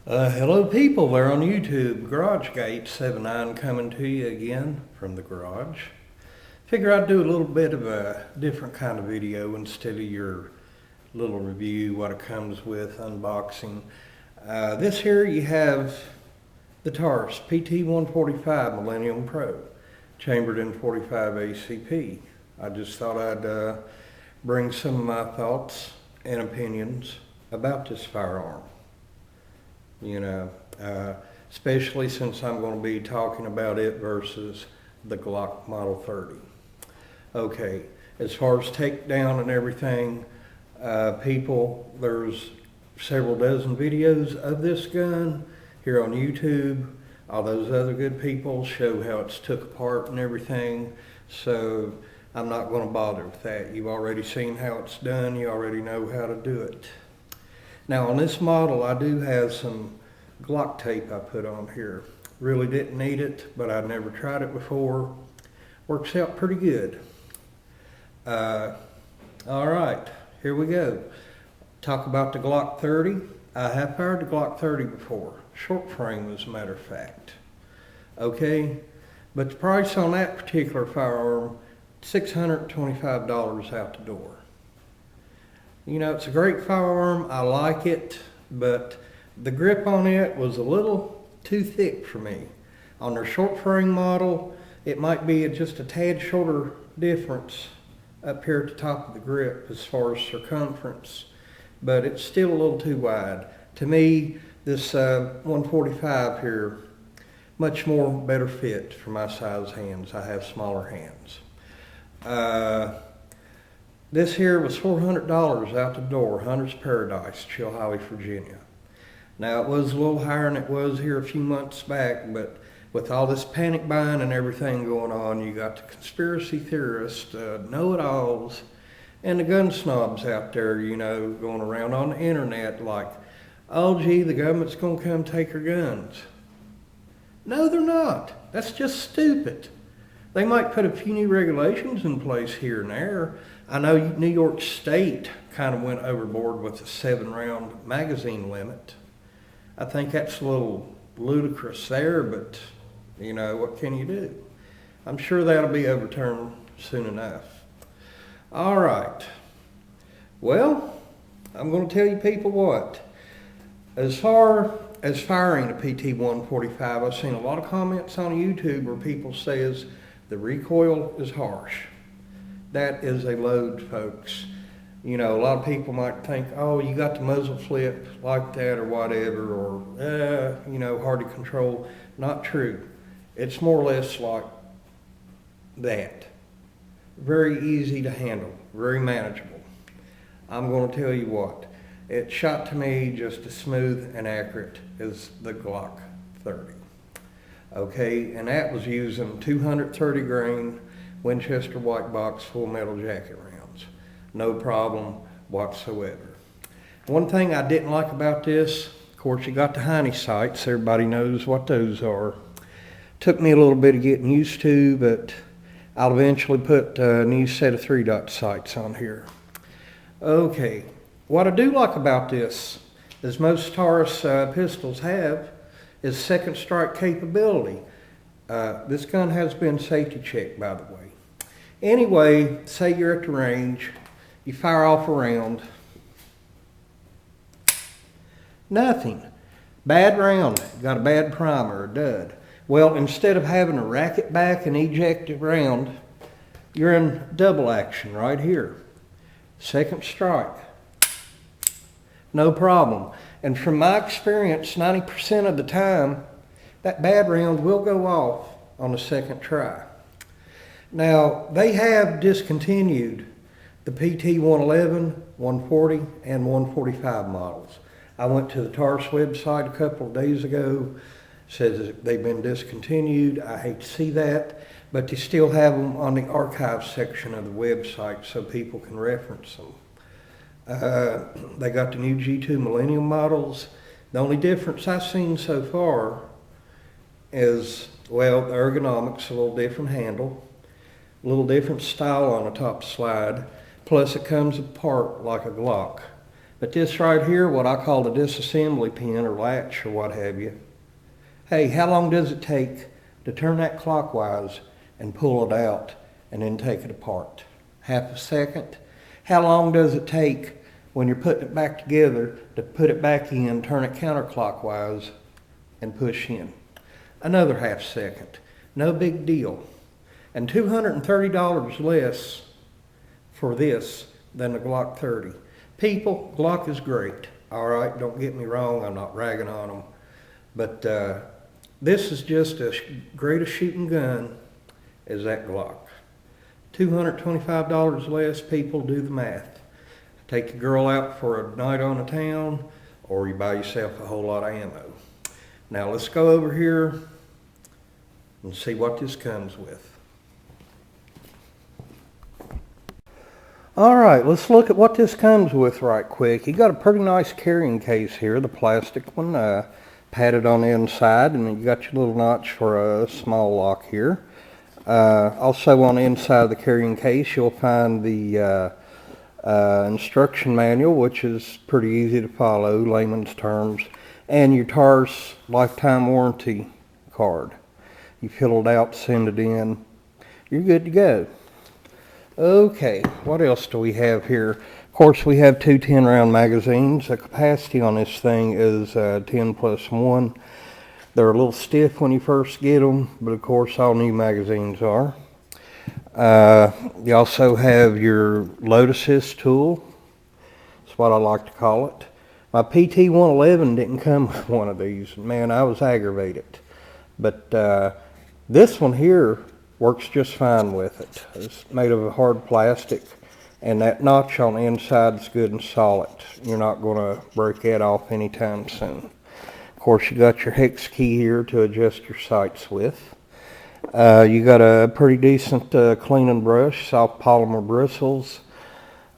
Hello people there on YouTube. GarageGate79 coming to you again from the garage. Figure I'd do a little bit of a different kind of video instead of your little review, what it comes with, unboxing. This here you have the Taurus PT145 Millennium Pro, chambered in 45 ACP. I just thought I'd bring some of my thoughts and opinions about this firearm. You know, especially since I'm going to be talking about it versus the Glock Model 30. Okay, as far as takedown and everything, people, there's several dozen videos of this gun here on YouTube. All those other good people show how it's took apart and everything, so I'm not going to bother with that. You've already seen how it's done. You already know how to do it. Now on this model, I do have some Glock tape I put on here. Really didn't need it, but I'd never tried it before. Works out pretty good. All right, here we go. Talk about the Glock 30. I have fired the Glock 30 before. Short frame, as a matter of fact. Okay, but the price on that particular firearm, $625 out the door. You know, it's a great firearm. I like it, but the grip on it was a little too thick for me. On their short frame model, it might be just a tad shorter difference up here at the top of the grip as far as circumference, but it's still a little too wide. To me, this 145 here, much more better fit for my size hands. I have smaller hands. This here was $400 out the door, Hunter's Paradise, Chilhowie, Virginia. Now, it was a little higher than it was here a few months back, but with all this panic buying and everything going on, you got the conspiracy theorists, know-it-alls, and the gun snobs out there, you know, going around on the internet like, oh, gee, the government's going to come take our guns. No, they're not. That's just stupid. They might put a few new regulations in place here and there. I know New York State kind of went overboard with the 7-round magazine limit. I think that's a little ludicrous there, but you know, what can you do? I'm sure that'll be overturned soon enough. All right. Well, I'm going to tell you people what. As far as firing a PT145, I've seen a lot of comments on YouTube where people says the recoil is harsh. That is a load, folks. You know, a lot of people might think, oh, you got the muzzle flip like that or whatever, or, you know, hard to control. Not true. It's more or less like that. Very easy to handle, very manageable. I'm going to tell you what, it shot to me just as smooth and accurate as the Glock 30. Okay, and that was using 230 grain Winchester white box full metal jacket rounds. No problem whatsoever. One thing I didn't like about this, of course you got the hiney sights, everybody knows what those are. Took me a little bit of getting used to, but I'll eventually put a new set of 3-dot sights on here. Okay, what I do like about this, as most Taurus pistols have, is second strike capability. This gun has been safety checked, by the way. Anyway, say you're at the range, you fire off a round, nothing. Bad round, got a bad primer, a dud. Well, instead of having to rack it back and eject it round, you're in double action right here. Second strike, no problem. And from my experience, 90% of the time, that bad round will go off on the second try. Now, they have discontinued the PT111, 140, and 145 models. I went to the Taurus website a couple of days ago, says they've been discontinued. I hate to see that, but they still have them on the archive section of the website so people can reference them. They got the new G2 Millennium models. The only difference I've seen so far is, well, the ergonomics, a little different handle, a little different style on the top slide, plus it comes apart like a Glock. But this right here, what I call the disassembly pin or latch or what have you. Hey, how long does it take to turn that clockwise and pull it out and then take it apart? Half a second? How long does it take when you're putting it back together to put it back in, turn it counterclockwise and push in? Another half second. No big deal. And $230 less for this than the Glock 30. People, Glock is great. All right, don't get me wrong, I'm not ragging on them. But this is just as great a shooting gun as that Glock. $225 less, people, do the math. Take the girl out for a night on the town, or you buy yourself a whole lot of ammo. Now let's go over here and see what this comes with. All right, let's look at what this comes with right quick. You got a pretty nice carrying case here, the plastic one, padded on the inside, and you got your little notch for a small lock here. Also on the inside of the carrying case, you'll find the instruction manual, which is pretty easy to follow, layman's terms, and your Taurus lifetime warranty card. You fill it out, send it in, you're good to go. Okay, what else do we have here? Of course, we have two 10-round magazines. The capacity on this thing is 10+1. They're a little stiff when you first get them, but of course all new magazines are. You also have your load assist tool. That's what I like to call it. My PT111 didn't come with one of these. Man, I was aggravated. But this one here works just fine with it. It's made of a hard plastic, and that notch on the inside is good and solid. You're not going to break that off anytime soon. Of course, you got your hex key here to adjust your sights with. You got a pretty decent cleaning brush, soft polymer bristles,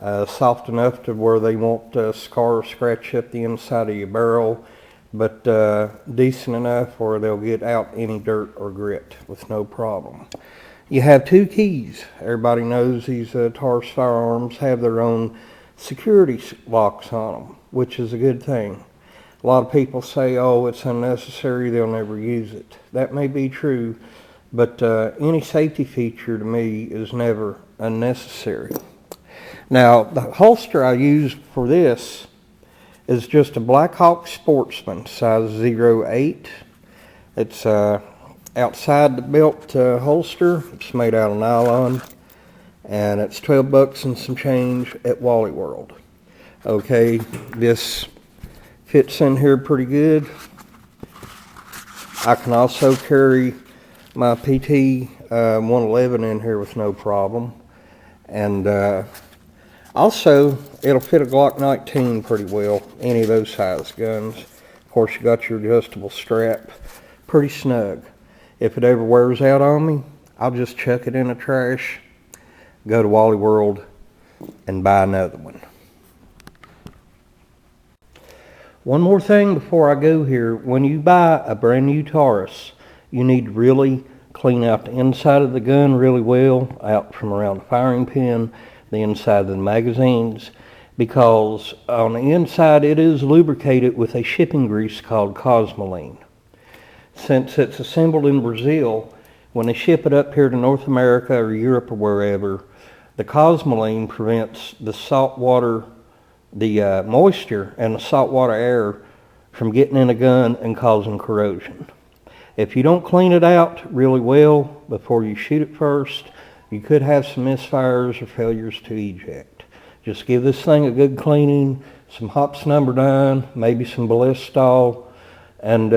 soft enough to where they won't scar or scratch up the inside of your barrel, but decent enough where they'll get out any dirt or grit with no problem. You have two keys. Everybody knows these Taurus firearms have their own security locks on them, which is a good thing. A lot of people say, oh, it's unnecessary, they'll never use it. That may be true, but any safety feature to me is never unnecessary. Now, the holster I used for this is just a Black Hawk Sportsman, size 08. It's outside the belt holster. It's made out of nylon, and it's $12 and some change at Wally World. Okay, this fits in here pretty good. I can also carry my PT111 in here with no problem, and also it'll fit a Glock 19 pretty well, any of those size guns. Of course, you got your adjustable strap, pretty snug. If it ever wears out on me, I'll just chuck it in the trash, go to Wally World, and buy another one. One more thing before I go here. When you buy a brand new Taurus, you need to really clean out the inside of the gun really well, out from around the firing pin, the inside of the magazines, because on the inside it is lubricated with a shipping grease called Cosmoline. Since it's assembled in Brazil, when they ship it up here to North America or Europe or wherever, the Cosmoline prevents the salt water, the moisture and the saltwater air from getting in a gun and causing corrosion. If you don't clean it out really well before you shoot it first, you could have some misfires or failures to eject. Just give this thing a good cleaning, some Hops number 9, maybe some Ballistol, and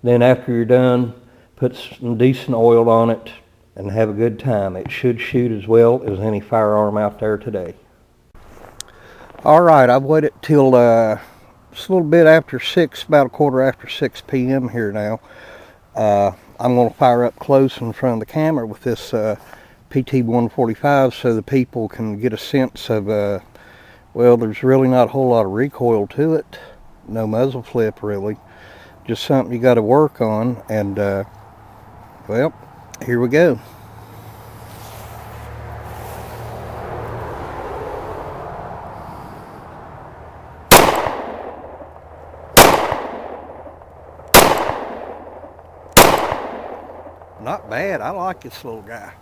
then after you're done, put some decent oil on it and have a good time. It should shoot as well as any firearm out there today. Alright, I've waited till just a little bit after 6, about a quarter after 6 p.m. here now. I'm going to fire up close in front of the camera with this PT145 so the people can get a sense of, well, there's really not a whole lot of recoil to it. No muzzle flip really. Just something you got to work on, and well, here we go. Not bad. I like this little guy.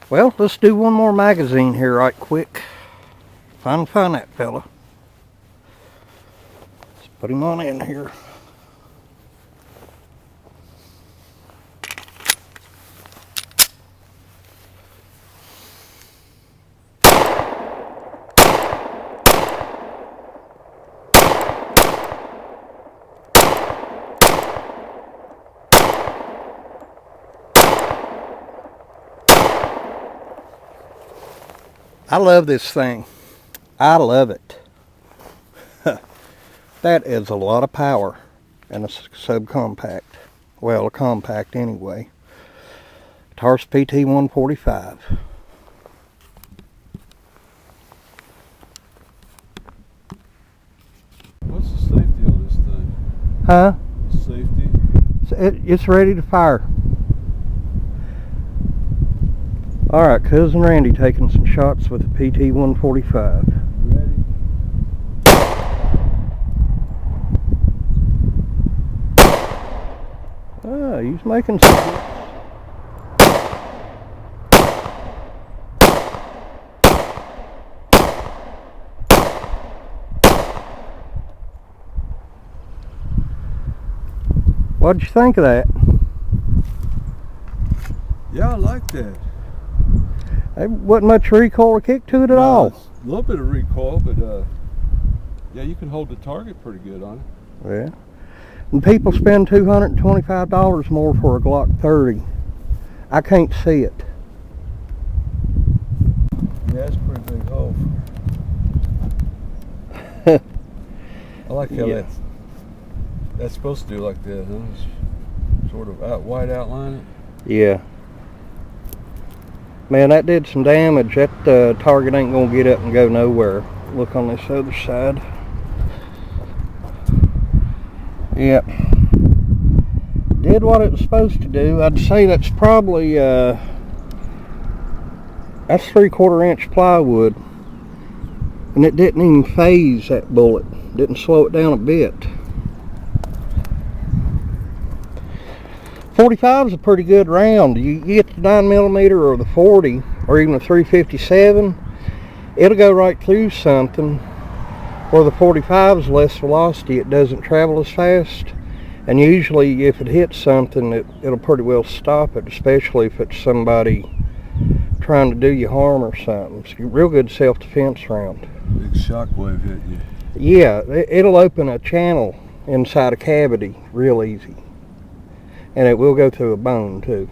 Well, let's do one more magazine here right quick. Find that fella. Let's put him on in here. I love this thing. I love it. That is a lot of power in a subcompact. Well, a compact anyway. Taurus PT145. What's the safety on this thing? Huh? Safety? It's ready to fire. Alright, Cousin Randy taking some shots with the PT145. Ready? Ah, he's making some. What'd you think of that? Yeah, I like that. There wasn't much recoil or kick to it at all. A little bit of recoil, but yeah, you can hold the target pretty good on it. Yeah. And people spend $225 more for a Glock 30. I can't see it. Yeah, it's a pretty big hole. I like how Yeah. that's supposed to do like that, huh? It's sort of white outline it. Yeah. Man, that did some damage. That target ain't gonna get up and go nowhere. Look on this other side. Yep. Did what it was supposed to do. I'd say that's probably that's 3/4 inch plywood. And it didn't even phase that bullet. Didn't slow it down a bit. 45 is a pretty good round. You get the 9mm or the 40 or even the 357, it'll go right through something. Where the 45 is less velocity, it doesn't travel as fast. And usually if it hits something, it'll pretty well stop it, especially if it's somebody trying to do you harm or something. It's a real good self-defense round. Big shockwave hit you. Yeah, it'll open a channel inside a cavity real easy. And it will go through a bone too.